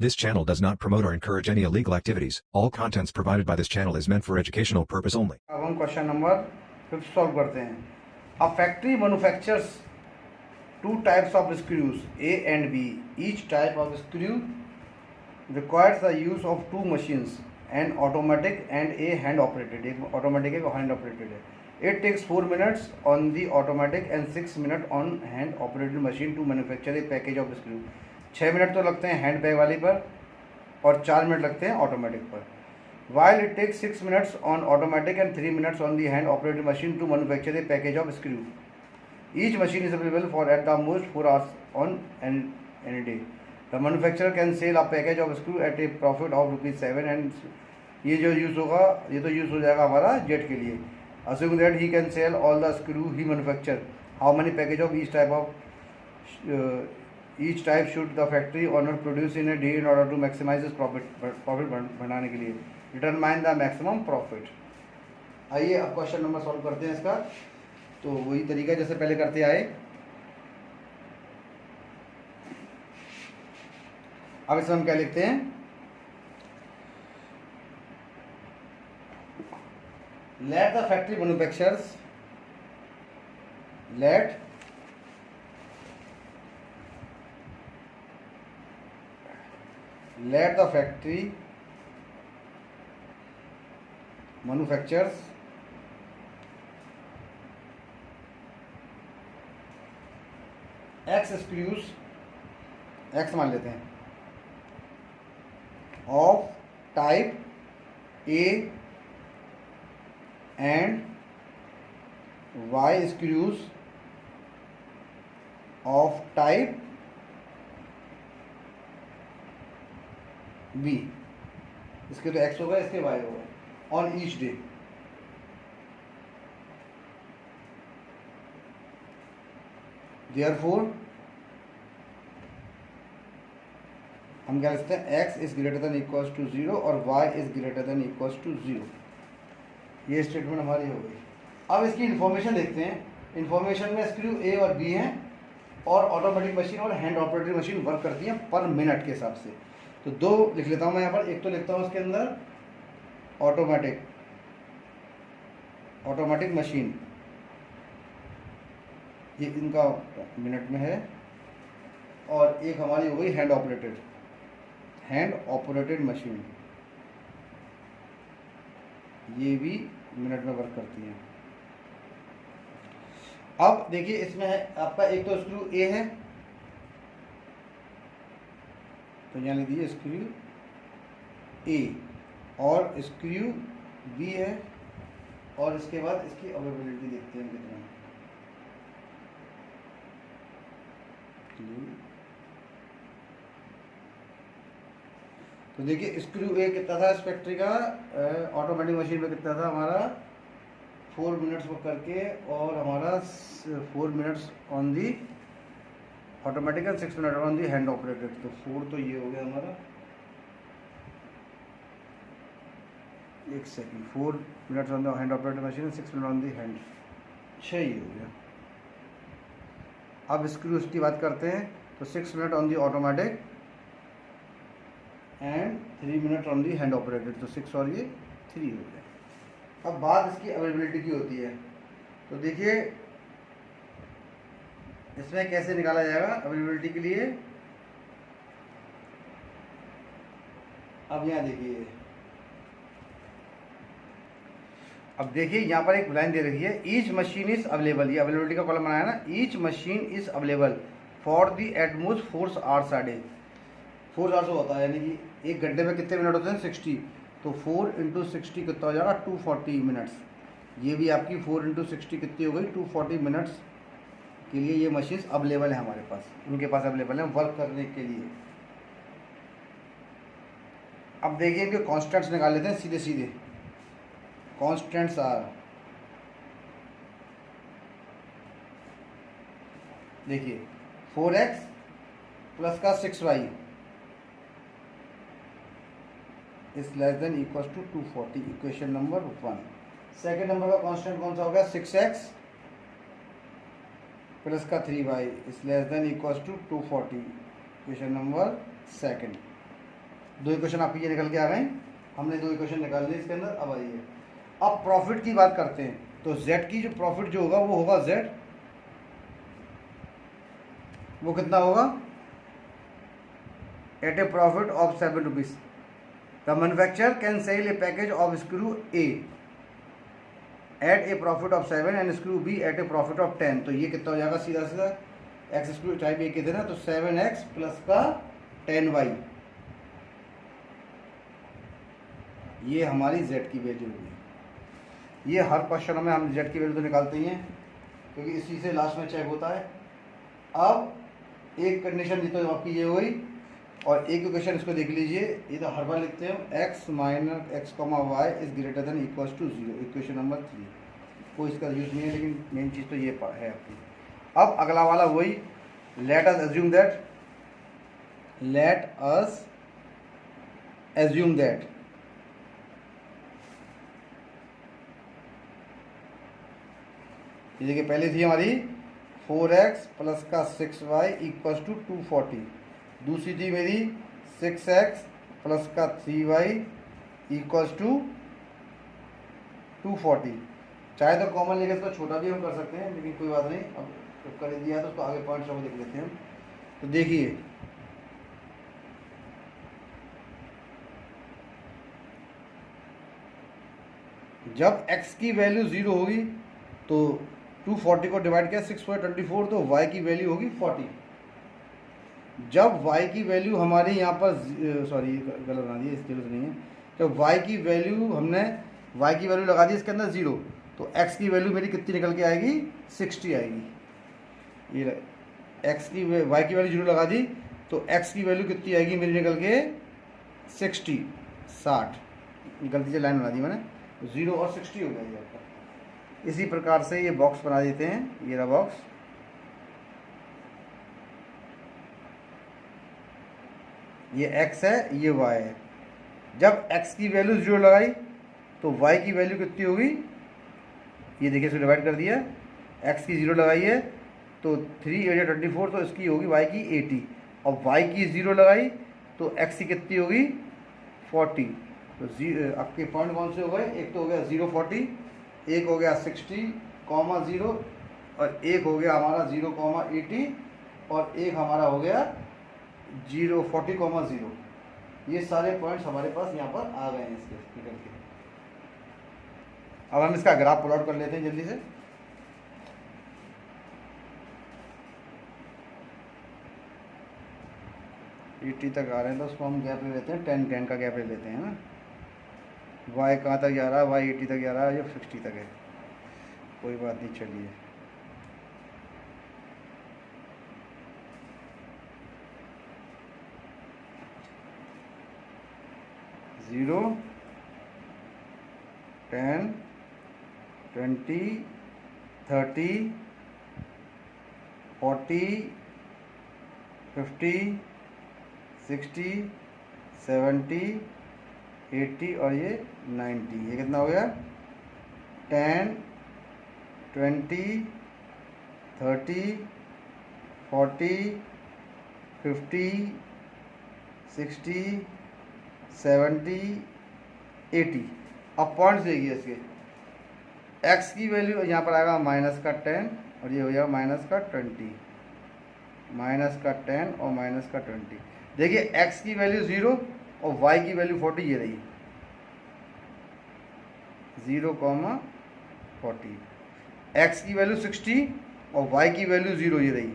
This channel does not promote or encourage any illegal activities. All contents provided by this channel is meant for educational purpose only. अब हम question number 5 solve करते हैं. A factory manufactures two types of screws A and B. Each type of screw requires the use of two machines, an automatic and a hand operated. एक automatic एक hand operated है. It takes 4 minutes on the automatic and 6 minutes on hand operated machine to manufacture a package of screw. 6 minute तो लगते हैं hand bag वाली पर और 4 minute लगते हैं ऑटोमेटिक पर. While it takes 6 minutes on automatic and 3 minutes on the hand operated machine to manufacture a package of screw. Each machine is available for at the most 4 hours on any day. The manufacturer can sell a package of screw at a profit of ₹7 and ये जो use होगा ये तो use हो जाएगा हमारा jet के लिए. Assuming that he can sell all the screw he manufacture, how many package of each type should the factory owner produce in a day in order to maximize his profit बढ़ाने के लिए. Determine the maximum profit. आइए अब question number solve करते हैं इसका. तो वही तरीका जैसे पहले करते आए. अब इसमें हम क्या लिखते हैं? Let the factory manufacturers X screws, X मान लेते हैं, of type A and Y screws of type B. इसके तो X होगा, इसके Y होगा. On each day. Therefore हम क्या लिखते हैं? X is greater than equals to 0 और Y is greater than equals to 0. ये स्टेटमेंट हमारी हो गई. अब इसकी इन्फॉर्मेशन देखते हैं. इन्फॉर्मेशन में स्क्रू ए और बी हैं और ऑटोमेटिक मशीन और हैंड ऑपरेटेड मशीन वर्क करती हैं पर मिनट के हिसाब से. तो दो लिख लेता हूँ मैं यहाँ पर. एक तो लिखता हूँ उसके अंदर ऑटोमेटिक मशीन, ये इनका मिनट में है, और एक हमारी हो गई हैंड ऑपरेटेड मशीन, ये भी मिनट में वर्क करती हैं. अब देखिए इसमें है आपका एक तो स्क्रू ए है, तो यहाँ लिख दीजिए स्क्रू ए, और स्क्रू बी है, और इसके बाद इसकी अवेलेबिलिटी देखते हैं कितना. तो देखिए स्क्रू ए कितना था इस फैक्ट्री का, ऑटोमेटिक मशीन में कितना था हमारा 4 मिनट्स वर्क करके, और हमारा 4 minutes on the automatic and 6 minute on the hand operated. तो 4 तो ये हो गया हमारा, 1 second, 4 minutes on the hand operated machine, 6 minute on the hand, 6 ये हो गया. अब स्क्रूज की बात करते हैं. तो 6 minute on the automatic and 3 minute on the hand operated, तो 6 और ये 3 हो गया. अब बात इसकी अवेलेबिलिटी की होती है. तो देखिए इसमें कैसे निकाला जाएगा अवेलेबिलिटी के लिए. अब यहाँ देखिए, अब देखिए यहाँ पर एक लाइन दे रखी है, ईच मशीन इज अवेलेबल, ये अवेलेबिलिटी का कॉलम बनाया ना. Each machine is available for the at most 4 hours a day. 4 hours होता है, यानी कि 1 घंटे में कितने मिनट होते हैं? 60. तो 4 × 60 कितना हो जाएगा? 240 मिनट्स. ये भी आपकी 4 × 60 कितनी हो गई? 240 मिनट्स के लिए ये मशीन अवेलेबल है हमारे पास, उनके पास अवेलेबल है वर्क करने के लिए. अब देखिए इनके कॉन्स्टेंट्स निकाल लेते हैं सीधे सीधे. कॉन्स्टेंट्स आर, देखिए 4x प्लस का 6y is less than equal to 240. Equation number 1. Second number का कांस्टेंट कौन सा हो गया? 6x प्लस का 3y is less than equal to 240. Equation number second. दो इक्वेशन आपकी ये निकल के आ गए, हमने दो इक्वेशन निकाल ली इसके अंदर। अब आइए अब प्रॉफिट की बात करते हैं। तो जेड की जो प्रॉफिट जो होगा वो होगा जेड, वो कितना होगा, at a profit of 7 rupees the manufacturer can sell a package of screw a at a profit of 7 and screw B at a profit of 10। तो ये कितना हो जाएगा, सीधा सीधा एक्स स्क्रू टाइप ए के थे ना, तो 7x प्लस का 10y, ये हमारी z की वैल्यू होगी। ये हर क्वेश्चन में हम z की वैल्यू तो निकालते ही हैं क्योंकि इसी से लास्ट में चेक होता है। अब एक कंडीशन तो आपकी ये हो गई, और एक इक्वेशन इसको देख लीजिए, ये तो हर बार लिखते हैं हम, x minus x y is greater than equal to 0, equation number 3। कोई इसका यूज़ नहीं है, लेकिन मेन चीज़ तो ये है आपकी। अब अगला वाला वही, लेट अस एज्यूम दैट ये देखिए पहले थी हमारी 4x प्लस का 6y इक्वल टू 240, दूसरी थी मेरी 6x प्लस का 3y इक्वल टू 240। चाहे तो कॉमन लेके इसको छोटा भी हम कर सकते हैं, लेकिन कोई बात नहीं, अब तो कर दिया तो उसको आगे पॉइंट्स को देख लेते हैं हम। तो देखिए जब x की वैल्यू 0 होगी तो 240 को डिवाइड किया 6.24, तो y की वैल्यू होगी 40। जब y की वैल्यू हमारी यहाँ पर सॉरी गलत बना दी, इस जरूरत नहीं है, जब y की वैल्यू हमने y की वैल्यू लगा दी इसके अंदर 0, तो x की वैल्यू मेरी कितनी निकल के आएगी, 60 आएगी। ये x की y की वैल्यू 0 लगा दी तो x की वैल्यू कितनी आएगी मेरी निकल के 60, गलती से लाइन बना दी मैंने, 0 और 60 हो गया ये आपका। इसी प्रकार से ये बॉक्स बना देते हैं, ये रहा बॉक्स। ये x है, ये y है। जब x की वैल्यू 0 लगाई तो y की वैल्यू कितनी होगी, ये देखिए इसको डिवाइड कर दिया, x की 0 लगाई है तो 3 8 24, तो इसकी होगी y की 80, और y की 0 लगाई तो x की कितनी होगी 40। तो आपके पॉइंट कौन से हो गए, एक तो हो गया 0 40, एक हो गया 60 0, और एक हो गया हमारा 0 80, और एक हमारा हो गया 0 40 0। ये सारे पॉइंट्स हमारे पास यहाँ पर आ गए हैं इसके निकल के। अब हम इसका ग्राफ प्लॉट कर लेते हैं जल्दी से। एटी तक आ रहे हैं तो उसको हम गैप ले लेते हैं, 10 का गैप ले लेते हैं ना। y कहाँ तक जा रहा है, y 80 तक जा रहा है या 60 तक है, कोई बात नहीं, चलिए। जीरो 10 20 30 40 50 60 70 80 और ये 90, ये कितना हो गया, 10 20 30 40 50 60 70 80। अब पॉइंट्स देखिए इसके, x की वैल्यू यहाँ पर आएगा माइनस का 10, और ये हो जाएगा माइनस का 20, माइनस का 10 और माइनस का 20। देखिए x की वैल्यू 0 और y की वैल्यू 40, ये रही 0, 40। x की वैल्यू 60 और y की वैल्यू 0, ये रही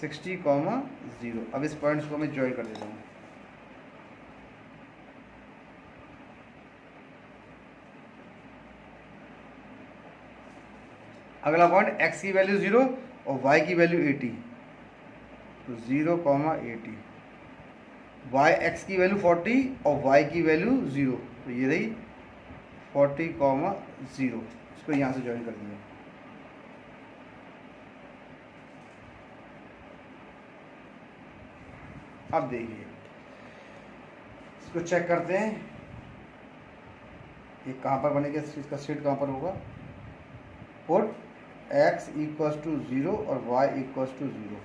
60, 0। अब इस पॉइंट्स को मैं ज्वाइन कर देता हूँ। अगला पॉइंट, x की वैल्यू 0 और y की वैल्यू 80, तो 0, 80। x की वैल्यू 40 और y की वैल्यू 0, तो ये रही 40, 0। इसको यहाँ से ज्वाइन कर दिया। अब देखिए इसको चेक करते हैं, ये कहाँ पर बनेगा, इसका सेट कहाँ पर होगा। पुट x इक्वल्स टू 0 और y इक्वल्स टू 0।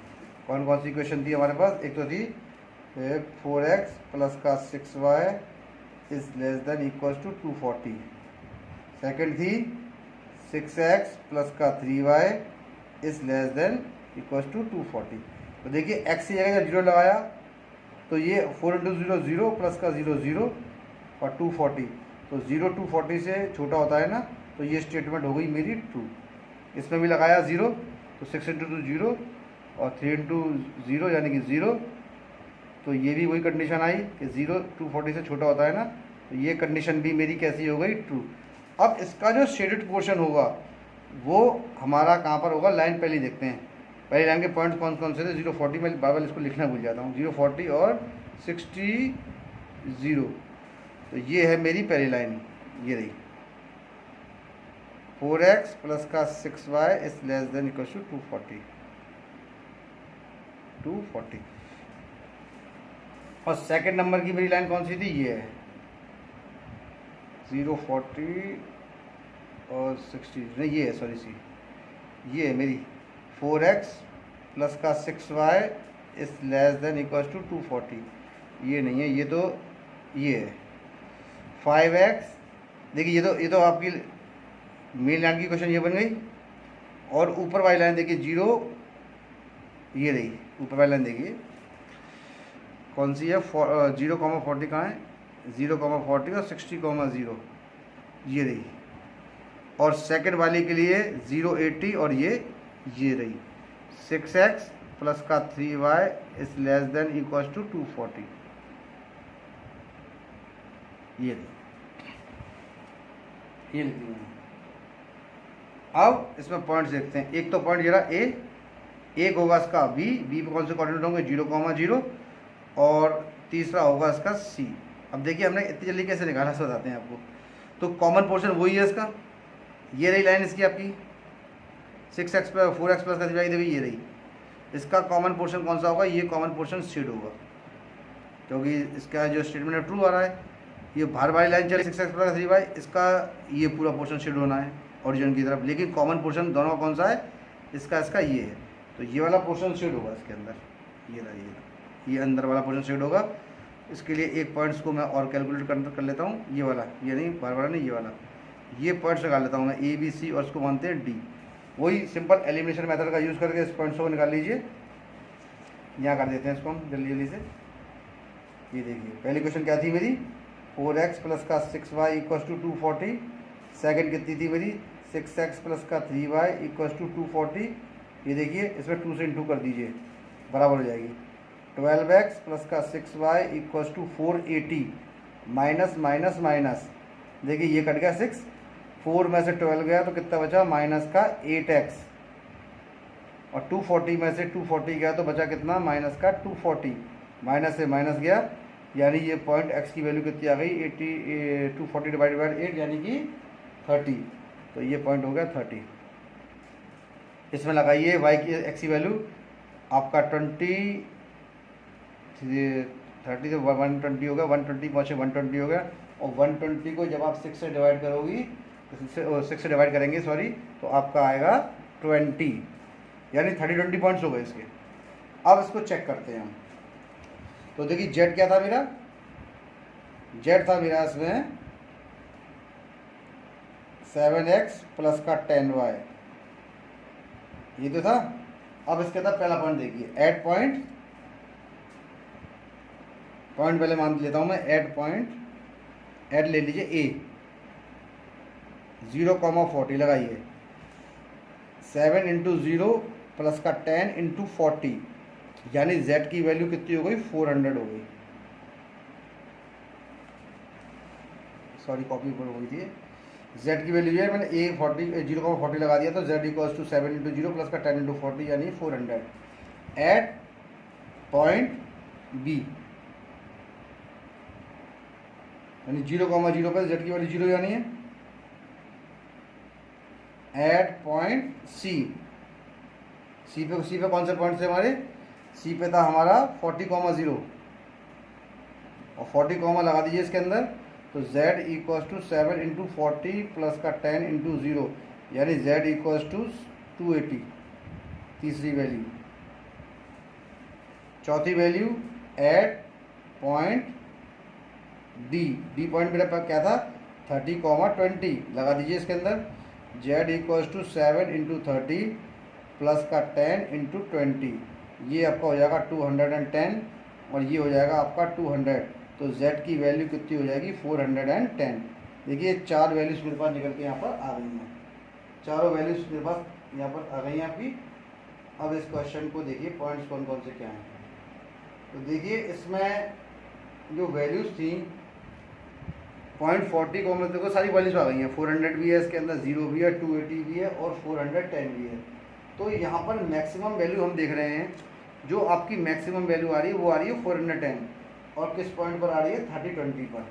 कौन कौन सी इक्वेशन थी हमारे पास, एक तो थी फिर 4x प्लस का 6y is less than equal to 240। Second थी 6x प्लस का 3y is less than equal to 240। तो देखिए x की जगह जब 0 लगाया तो ये 4 इंटू 0 0 प्लस का 0 0 और 240, तो 0 240 से छोटा होता है ना, तो ये स्टेटमेंट हो गई मेरी ट्रू। इसमें भी लगाया 0 तो 6 इंटू 2 0 और 3 इंटू 0 यानी कि 0, तो ये भी वही कंडीशन आई कि 0 240 से छोटा होता है ना, तो ये कंडीशन भी मेरी कैसी हो गई ट्रू। अब इसका जो शेडेड पोर्शन होगा वो हमारा कहाँ पर होगा, लाइन पहले देखते हैं। पहली लाइन के पॉइंट कौन कौन से थे, 0 40, मैं बार बार इसको लिखना भूल जाता हूँ, 0 40 और 60 0। तो ये है मेरी पहली लाइन, ये रही 4x प्लस का 6y is less than equal to 240। और सेकंड नंबर की मेरी लाइन कौन सी थी, ये है 0 40 और 60 नहीं, ये है सॉरी सी, ये है मेरी 4x प्लस का 6y is less than equal to 240। ये नहीं है, ये तो ये है 5x। देखिए ये तो आपकी मेन लाइन की क्वेश्चन ये बन गई। और ऊपर वाली लाइन देखिए 0, ये रही ऊपर वाली लाइन, देखिए कौन सी है, 0,40 कहाँ है, 0,40 और 60,0, ये रही। और सेकंड वाले के लिए 0 80 और ये रही 6x प्लस का 3y is less than equal to 240, ये रही, ये लिख दी मैंने। अब इसमें पॉइंट्स देखते हैं। एक तो पॉइंट ये रहा ए, एक होगा इसका बी पे कौन से कोऑर्डिनेट होंगे 0,0, और तीसरा होगा इसका सी। अब देखिए हमने इतनी जल्दी कैसे निकाला, से बताते हैं आपको। तो कॉमन पोर्शन वही है इसका, ये रही लाइन इसकी आपकी 6x प्लस 4x प्लस का 3y, ये रही। इसका कॉमन पोर्शन कौन सा होगा, ये कॉमन पोर्शन शेड होगा, क्योंकि इसका जो स्टेटमेंट है ट्रू आ रहा है। ये बाहर वाली लाइन चली 6x प्लस 3y, इसका ये पूरा पोर्शन शेड होना है ओरिजिन की तरफ, लेकिन कॉमन पोर्शन दोनों का कौन सा है, इसका ये है। तो ये वाला पोर्शन शेड होगा इसके अंदर, ये रहा, ये अंदर वाला पोर्शन शेड होगा। इसके लिए एक पॉइंट्स को मैं और कैलकुलेट कर लेता हूँ, ये वाला, ये नहीं बार बार नहीं, ये वाला, ये पॉइंट्स निकाल लेता हूँ मैं ए बी सी, और इसको मानते हैं डी। वही सिंपल एलिमिनेशन मेथड का यूज़ करके इस पॉइंट्स को निकाल लीजिए। यहाँ कर देते हैं इसको हम जल्दी जल्दी से। ये देखिए पहली क्वेश्चन क्या थी मेरी, 4x प्लस का 6y इक्वल टू 240। सेकेंड कितनी थी मेरी, 6x प्लस का 3y इक्वल टू 240। ये देखिए इसमें 2 से इंटू कर दीजिए, बराबर हो जाएगी 12x प्लस का 6y equal to 480 minus minus minus, देखिए ये कट गया 6, 4 में से 12 गया तो कितना बचा, माइनस का 8x, और 240 में से 240 गया तो बचा कितना, माइनस का 240, माइनस से माइनस गया, यानी ये पॉइंट x की वैल्यू कितनी आ गई 80, 240 डिवाइडेड बाई 8 यानी कि 30। तो ये पॉइंट हो गया 30। इसमें लगाइए y की x की वैल्यू आपका 20, 30 से 120 होगा, 120 पहुँचे 120 हो गया, और 120 को जब आप 6 से डिवाइड करोगी, 6 से डिवाइड करेंगे सॉरी, तो आपका आएगा 20, यानी 30-20 पॉइंट्स हो गए इसके। अब इसको चेक करते हैं हम। तो देखिए जेड क्या था मेरा, जेड था मेरा इसमें 7x प्लस का 10y, ये तो था। अब इसके अंदर पहला पॉइंट देखिए, ऐड पॉइंट पहले मान लेता हूं मैं, ऐड पॉइंट, ऐड ले लीजिए ए, 0,40 लगाइए, 7 इंटू 0 प्लस का 10 इंटू 40, यानी z की वैल्यू कितनी हो गई, 400 हो गई, सॉरी कॉपी पर हो गई थी। z की वैल्यू है, मैंने a 0,40 लगा दिया, तो z equals to 7 into 0 plus का 10 इंटू 40 यानी 400। एट पॉइंट b, यानी 0,0 पर z की वैल्यू 0 यानी है। एट पॉइंट सी पे कौन से पॉइंट थे हमारे, सी पे था हमारा 40,0, और 40, लगा दीजिए इसके अंदर, तो z equals to 7 into 40 plus का 10 इंटू 0 यानी z इक्वल्स टू 280। तीसरी वैल्यू, चौथी value at point D point मेरा पास क्या था 30,20 लगा दीजिए इसके अंदर। z equals to 7 into 30 plus का 10 इंटू 20, ये आपका हो जाएगा 210 और ये हो जाएगा आपका 200। तो z की वैल्यू कितनी हो जाएगी 410। देखिए 4 वैल्यूज मेरे पास निकल के यहाँ पर आ गई हैं, चारों वैल्यूज मेरे पास यहाँ पर आ गई हैं आपकी। अब इस क्वेश्चन को देखिए पॉइंट्स कौन कौन से क्या हैं। तो देखिए इसमें जो वैल्यूज थी 0.40 को मतलब देखो सारी वैल्यूज आ गई हैं। 400 भी है इसके अंदर, 0 भी है, 280 भी है और 410 भी है। तो यहाँ पर मैक्सिमम वैल्यू हम देख रहे हैं, जो आपकी मैक्सिमम वैल्यू आ रही है वो आ रही है 410 और किस पॉइंट पर आ रही है 30-20 पर।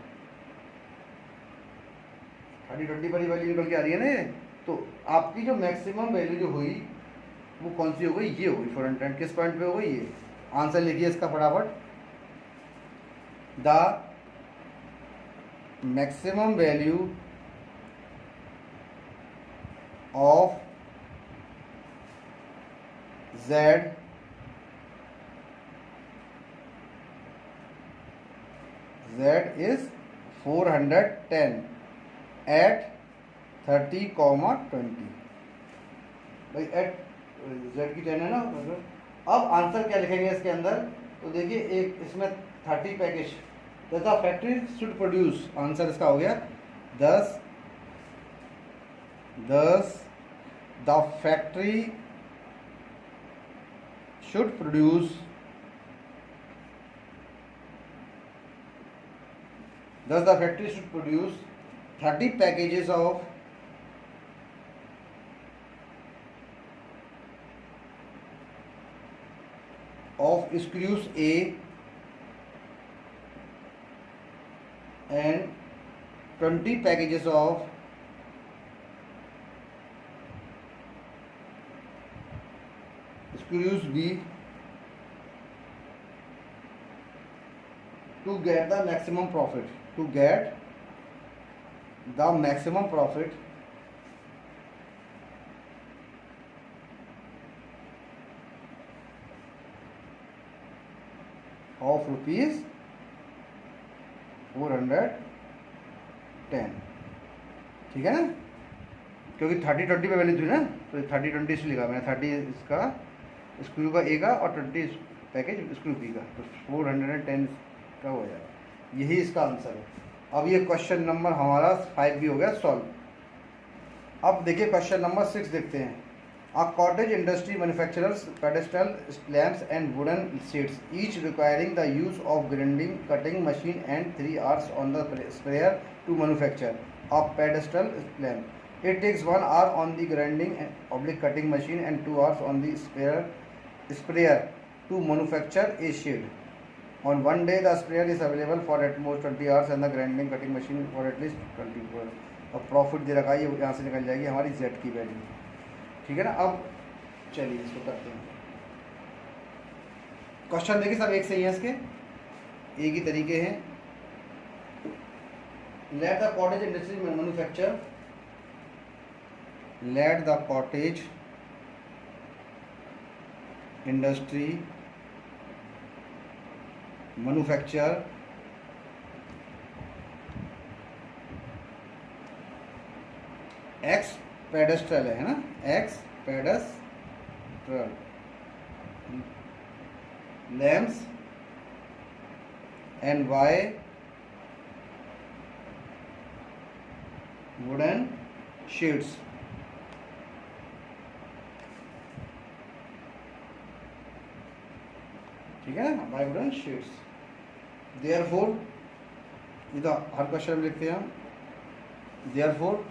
30-20 पर ही वैल्यू निकल के आ रही है ना ये। तो आपकी जो मैक्सिमम वैल्यू जो हुई वो कौन सी हो गई, ये हो गई 410। किस पॉइंट पे हो गई ये, आंसर लिखिए इसका फटाफट। The maximum value of z is 410 at 30,20। भाई एट z की 10 है ना। अब आंसर क्या लिखेंगे इसके अंदर, तो देखिए एक इसमें 30 package the factory should produce, answer इसका हो गया 10 the factory should produce 30 packages of screws A and 20 packages of screws B to get the maximum profit. To get the maximum profit of rupees 410, ठीक है ना, क्योंकि 30-20 पे value थी ना, तो 30-20 इसलिए लिखा मैंने। 30 इसका स्क्रू का ए का और 20 पैकेज स्क्रू बी का, तो 410 का हो जाएगा। यही इसका आंसर है। अब ये क्वेश्चन नंबर हमारा 5 भी हो गया सॉल्व। अब देखिए क्वेश्चन नंबर 6 देखते हैं। A cottage industry manufactures pedestal lamps and wooden seats, each requiring the use of grinding, cutting machine and 3 hours on the sprayer to manufacture a pedestal lamp. It takes 1 hour on the grinding and cutting machine and 2 hours on the sprayer to manufacture a shade. On one day, the sprayer is available for at most 20 hours and the grinding cutting machine for at least 24 hours. अब profit दे रखा है, ये यहाँ से निकल जाएगी हमारी Z की वैल्यू, ठीक है ना। अब चलिए इसको करते हैं। क्वेश्चन देखिए सब एक सही है, इसके एक ही तरीके हैं। Let the cottage industry manufacture, let the cottage industry manufacture X pedestal है ना, X pedestal lamps and Y wooden sheets. ठीक है ना, वाई वुडन शीट्स। देयरफॉर इधर हर क्वेश्चन में लिखते हैं हम, therefore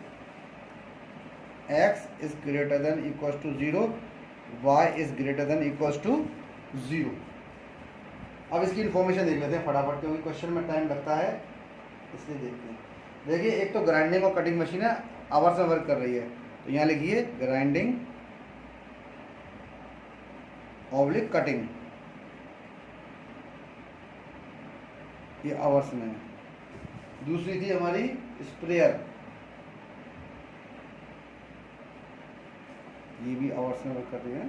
x is greater than equals to 0, y is greater than equals to 0। अब इसकी इन्फॉर्मेशन देख लेते हैं फटाफट, क्योंकि क्वेश्चन में टाइम लगता है इसलिए देखते हैं। देखिए एक तो ग्राइंडिंग और कटिंग मशीन है, आवर्स में वर्क कर रही है, तो यहाँ लिखिए ग्राइंडिंग ऑब्लिक कटिंग, ये आवर्स में है। दूसरी थी हमारी स्प्रेयर, ये भी आवर्स में वर्क कर रही है।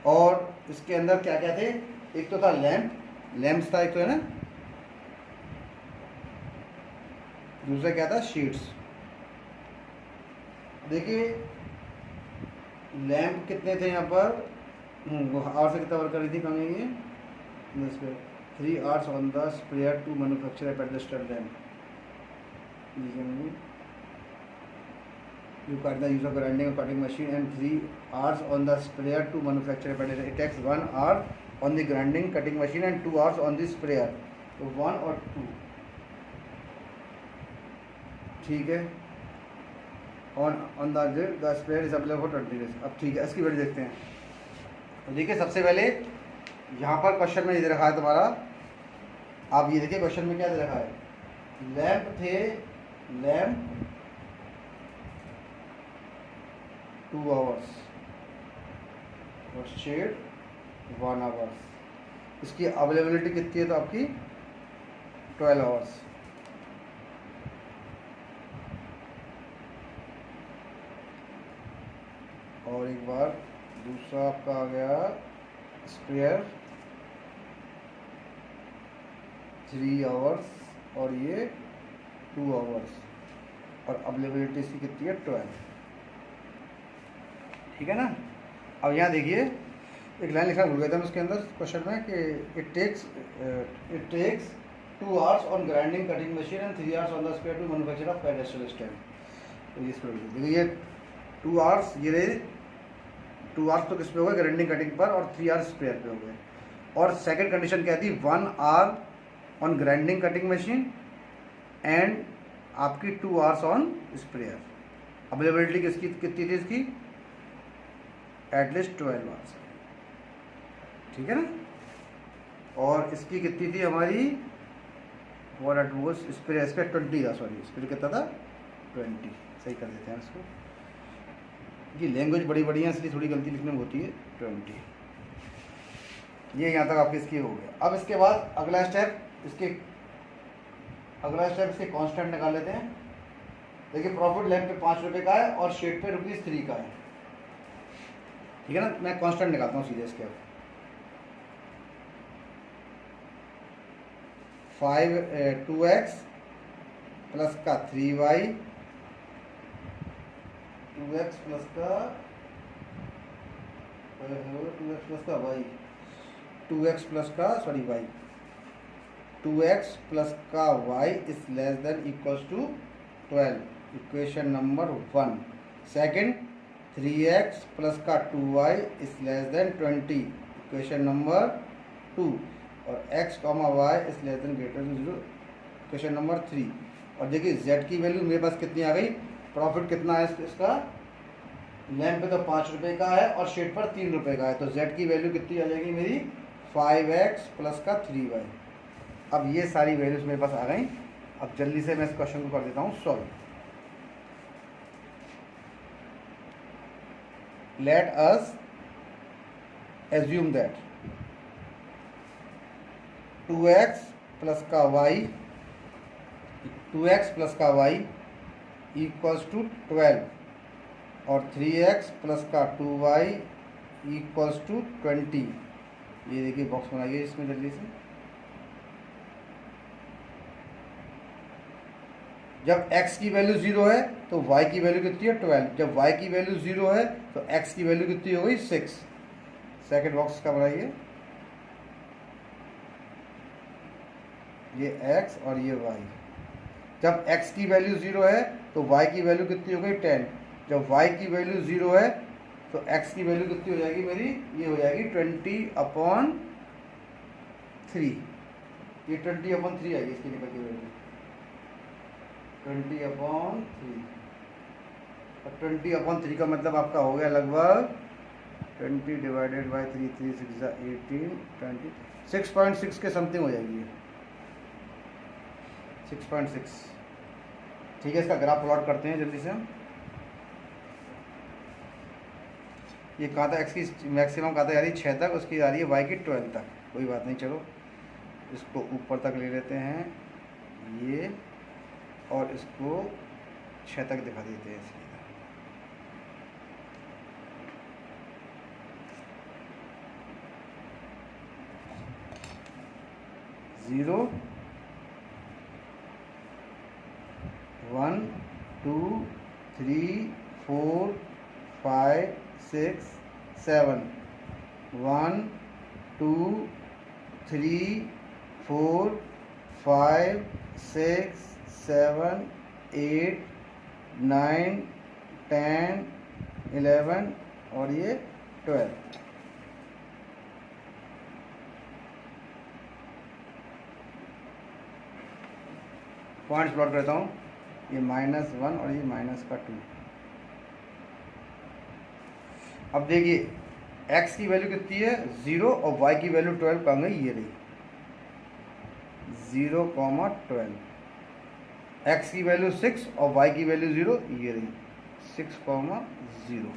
और इसके अंदर क्या क्या थे, एक तो था लैम्प, लैम्प्स था एक तो है ना, दूसरा क्या था, शीट्स। देखिए लैंप कितने थे यहाँ पर, वो आवर से कितना वर्क कर रही थी, कम है ये 3 hours on the sprayer to manufacture a pedestal lamp you cut the use of grinding and cutting machine and 3 hours on the sprayer to manufacture a pedestal. It takes 1 hour on the grinding cutting machine and 2 hours on the sprayer. तो 1 और 2, ठीक है। on the sprayer is available for 20 days। अब ठीक है, इसकी value देखते हैं। तो देखिए सबसे पहले यहाँ पर क्वेश्चन में ये दे रखा है तुम्हारा, आप ये देखिए क्वेश्चन में क्या दे रखा है, लैंप थे, लैंप 2 hours और शेड 1 hour। इसकी अवेलेबिलिटी कितनी है, तो आपकी 12 hours। और एक बार दूसरा आपका आ गया स्प्रेयर 3 hours और ये 2 hours और अवेलेबिलिटी इसकी कितनी है 12, ठीक है ना। अब यहाँ देखिए एक लाइन लिखना भूल गया था मैं उसके अंदर क्वेश्चन में कि it takes 2 hours on grinding cutting machine and 3 hours on the spare to manufacture of pedestal stand. तो ये देखिए ये 2 hours, ये रहे 2 hours तो किस पे हो गए, ग्राइंडिंग कटिंग पर, और 3 hours स्पेयर पे हो गए। और सेकंड कंडीशन क्या थी, 1 hour on grinding cutting machine and आपकी 2 hours ऑन स्प्रेयर। अवेलेबिलिटी किसकी कितनी थी इसकी, एटलीस्ट 12 hours, ठीक है ना। और इसकी कितनी थी हमारी, और एट वो स्प्रे 20 था, सॉरी स्प्रे कितना था 20, सही कर देते हैं इसको, ये लैंग्वेज बड़ी बड़ी है इसलिए थोड़ी गलती लिखने में होती है। 20, ये यहाँ तक आपके इसकी हो गया। अब इसके बाद अगला स्टेप इसके कांस्टेंट निकाल लेते हैं। देखिए प्रॉफिट लैंप पे 5 रुपये का है और शेड पे ₹3 का है, ठीक है ना। मैं कांस्टेंट निकालता हूँ सीधे इसके, 2x प्लस का 3y, 2x प्लस का y, 2x प्लस का सॉरी y, 2x प्लस का y is less than equals to 12, equation number 1। Second 3x plus का 2y is less than 20, equation number 2। और x, y is less than greater than 0, equation number 3। और देखिए z की value मेरे पास कितनी आ गई, profit कितना है इसका, लैंप पे तो 5 रुपये का है और शेड पर 3 रुपये का है, तो z की वैल्यू कितनी आ जाएगी मेरी 5x प्लस का 3y। अब ये सारी वैल्यूज मेरे पास आ गई। अब जल्दी से मैं इस क्वेश्चन को कर देता हूँ solve. Let us assume that 2x plus का y इक्वल्स टू 12 और 3x प्लस का 2y इक्वल्स टू 20। ये देखिए बॉक्स बनाइए इसमें जल्दी से। जब x की वैल्यू 0 है तो y की वैल्यू कितनी है 12, जब y की वैल्यू 0 है तो x की वैल्यू कितनी हो गई 6। सेकंड बॉक्स का बनाइए, ये x और ये y। जब x की वैल्यू 0 है तो y की वैल्यू कितनी हो गई 10, जब y की वैल्यू 0 है तो x की वैल्यू कितनी हो जाएगी मेरी, ये हो जाएगी 20/3। ये 20/3 आएगी इसकी निकल की वैल्यू 20/3। और 20/3 का मतलब आपका हो गया लगभग 20 डिवाइडेड बाई 3, 3 6 18 20, 6.6 के समथिंग हो जाएगी ये 6.6। ठीक है, इसका ग्राफ प्लॉट करते हैं जल्दी से हम। ये कहाँ तक x की मैक्सिमम कहाँ तक आ रही है 6 तक, उसकी आ रही है y की 12 तक। कोई बात नहीं, चलो इसको ऊपर तक ले लेते हैं ये, और इसको 6 तक दिखा देते हैं इसकी। 0 1 2 3 4 5 6 7 1 2 3 4 5 6 7 8 9 10 11 और ये 12। पॉइंट्स प्लॉट करता हूँ, ये -1 और ये -2। अब देखिए x की वैल्यू कितनी है 0 और y की वैल्यू 12 कहाँ गई, ये रही 0,12। x की वैल्यू 6 और y की वैल्यू 0, ये रही 6,0।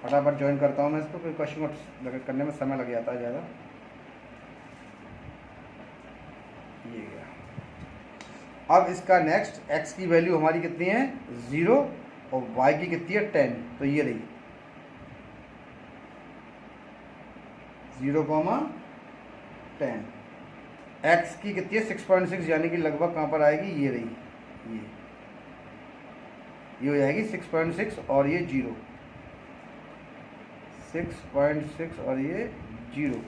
फटाफट ज्वाइन करता हूँ मैं इसको, कोई क्वेश्चन करने में समय लग जाता है ज़्यादा। ये गया। अब इसका नेक्स्ट x की वैल्यू हमारी कितनी है 0 और y की कितनी है 10, तो ये रही 0,10। x की कितनी है 6.6, यानी कि लगभग कहाँ पर आएगी, ये रही, ये हो जाएगी 6.6 और ये 0, 6.6 और ये 0,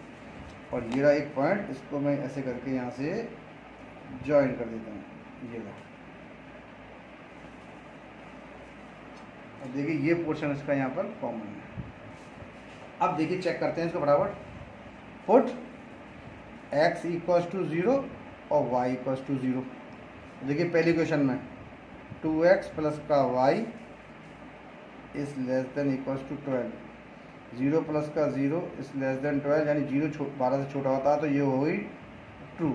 और ये रहा एक पॉइंट, इसको मैं ऐसे करके यहाँ से ज्वाइन कर देता हूँ, ये रहा। अब देखिए ये पोर्शन इसका यहाँ पर कॉमन है। अब देखिए चेक करते हैं इसको फटाफट। पुट x = 0 और y = 0। देखिए पहली क्वेश्चन में 2x प्लस का y is less than equals to 12, 0 plus का 0 इज लेस देन 12, यानी 0 12 से छोटा होता है, तो ये हो गई ट्रू।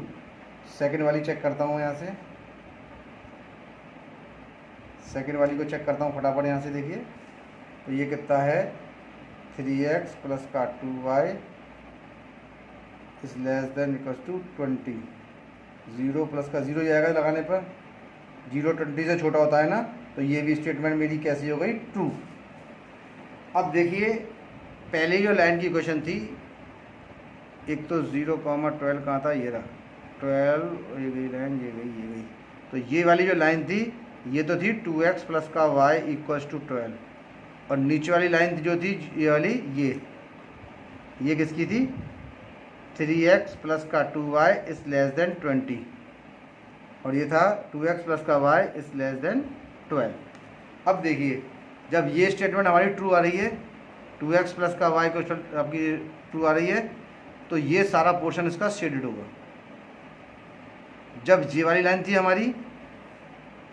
सेकेंड वाली चेक करता हूँ यहाँ से, सेकेंड वाली को चेक करता हूँ फटाफट यहाँ से। देखिए तो ये कितना है 3x प्लस का 2y is less than equals to 20, 0 plus का 0 जाएगा लगाने पर, 0 20 से छोटा होता है ना, तो ये भी स्टेटमेंट मेरी कैसी हो गई, ट्रू। अब देखिए पहले जो लाइन की क्वेश्चन थी, एक तो 0,12 कहाँ था, ये रहा 12, ये गई लाइन, ये गई, तो ये वाली जो लाइन थी ये तो थी 2x प्लस का y इक्वल्स टू 12, और नीचे वाली लाइन जो थी ये वाली, ये किसकी थी 3x प्लस का 2y इज लेस देन 20, और ये था 2x प्लस का y इज लेस देन 12। अब देखिए जब ये स्टेटमेंट हमारी ट्रू आ रही है, 2x प्लस का y को आपकी ट्रू आ रही है, तो ये सारा पोर्शन इसका शेडेड होगा। जब ये वाली लाइन थी हमारी,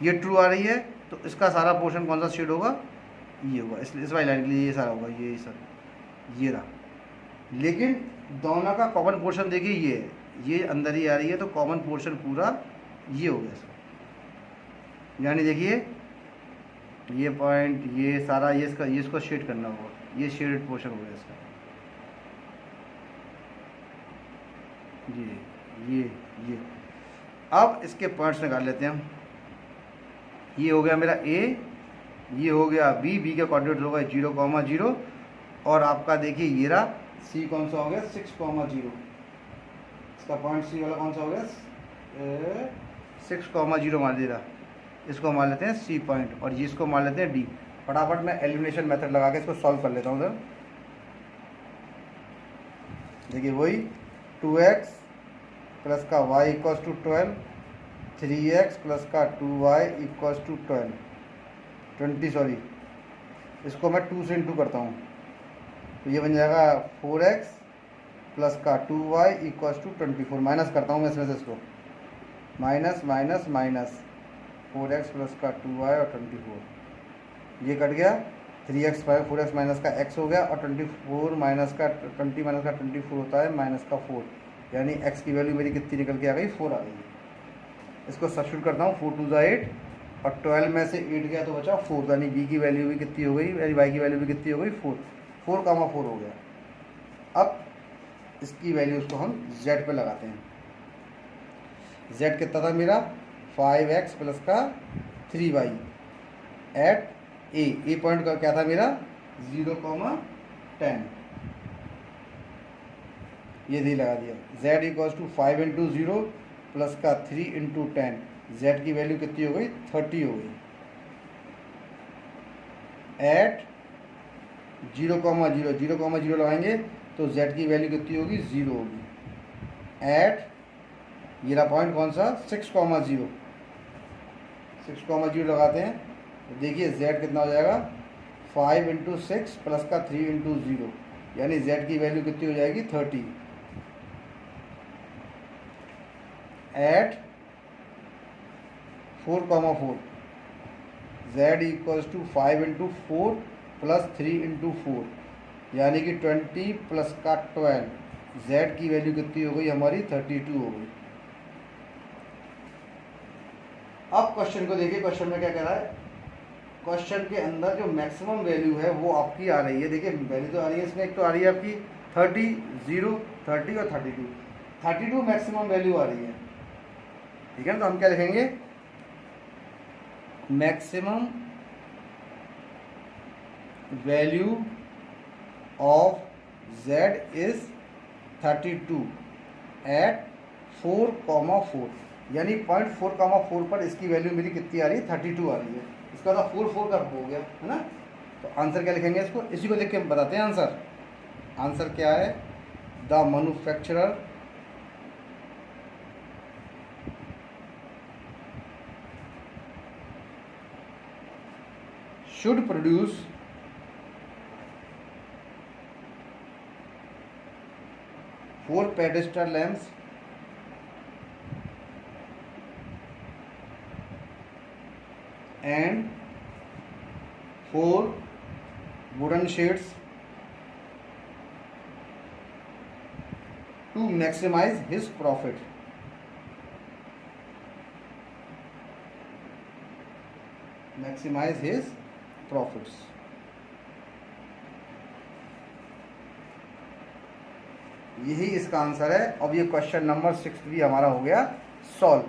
ये ट्रू आ रही है, तो इसका सारा पोर्शन कौन सा शेड होगा, ये होगा। इस वाली लाइन के लिए ये सारा होगा, ये सब ये रहा। लेकिन दोनों का कॉमन पोर्शन देखिए, ये अंदर ही आ रही है, तो कॉमन पोर्शन पूरा ये हो गया इसका। यानी देखिए ये पॉइंट, ये सारा, ये इसको शेड करना होगा, ये शेडेड पोर्शन हो गया इसका। ये अब इसके पॉइंट्स निकाल लेते हैं हम। ये हो गया मेरा A, ये हो गया B, B का कोऑर्डिनेट होगा 0,0, और आपका देखिए ये रहा C कौन सा हो गया 6,0। इसका पॉइंट C वाला कौन सा हो गया 6,0 मान दे रहा। इसको मान लेते हैं C पॉइंट, और ये इसको मान लेते हैं D। फटाफट मैं एलिमिनेशन मेथड लगा के इसको सॉल्व कर लेता हूँ उधर। देखिए वही 2x प्लस का y equals to 12, 3x plus का 2y इक्वल्स टू 20, सॉरी, इसको मैं 2 से इंटू करता हूँ, तो ये बन जाएगा 4x प्लस का 2y इक्वल्स टू 24। माइनस करता हूँ मैं इसमें से इसको, माइनस 4x प्लस का 2y और 24, ये कट गया, 3x 4x माइनस का x हो गया, और 24 माइनस का 20 माइनस का 24 होता है माइनस का 4, यानी x की वैल्यू मेरी कितनी निकल के आ गई 4 आ गई। इसको सब्स्टिट्यूट करता हूँ, 4 2 8, और 12 में से 8 गया तो बचा 4, यानी b की वैल्यू भी कितनी हो गई, यानी y की वैल्यू भी कितनी हो गई 4, 4,4 हो गया। अब इसकी वैल्यूज़ को हम z पे लगाते हैं। z कितना था मेरा 5x प्लस का 3y एट ए पॉइंट का क्या था मेरा 0,10, ये दी लगा दिया। z equals to 5 into 0 plus का 3 इंटू 10, z की वैल्यू कितनी हो गई 30 हो गई। एट 0,0 0,0 लगाएंगे तो z की वैल्यू कितनी होगी 0 होगी। एट ये रहा पॉइंट कौन सा 6,0 लगाते हैं तो देखिए z कितना हो जाएगा 5 इंटू 6 प्लस का 3 इंटू 0 यानी z की वैल्यू कितनी हो जाएगी 30। At 4,4 z equals to 5 into 4 plus 3 into 4 यानी कि 20 प्लस का 12 z की वैल्यू कितनी हो गई हमारी 32 हो गई। अब क्वेश्चन को देखिए, क्वेश्चन में क्या कह रहा है। क्वेश्चन के अंदर जो मैक्सिमम वैल्यू है वो आपकी आ रही है। देखिए वैल्यू तो आ रही है इसमें, एक तो आ रही है आपकी 30, 0, 30 और 32 मैक्सिमम वैल्यू आ रही है। ठीक है ना, तो हम क्या लिखेंगे maximum value of z is 32 at 4,4 यानी 0.4,4 पर इसकी वैल्यू मेरी कितनी आ रही है 32 आ रही है। इसका तो 4 का हो गया है ना। तो आंसर क्या लिखेंगे इसको, इसी को लिख के बताते हैं आंसर। आंसर क्या है, the manufacturer should produce 4 pedestal lamps and 4 wooden shades to maximize his profit. Maximize his profits. यही इसका आंसर है। अब ये क्वेश्चन नंबर 6 भी हमारा हो गया सॉल्व।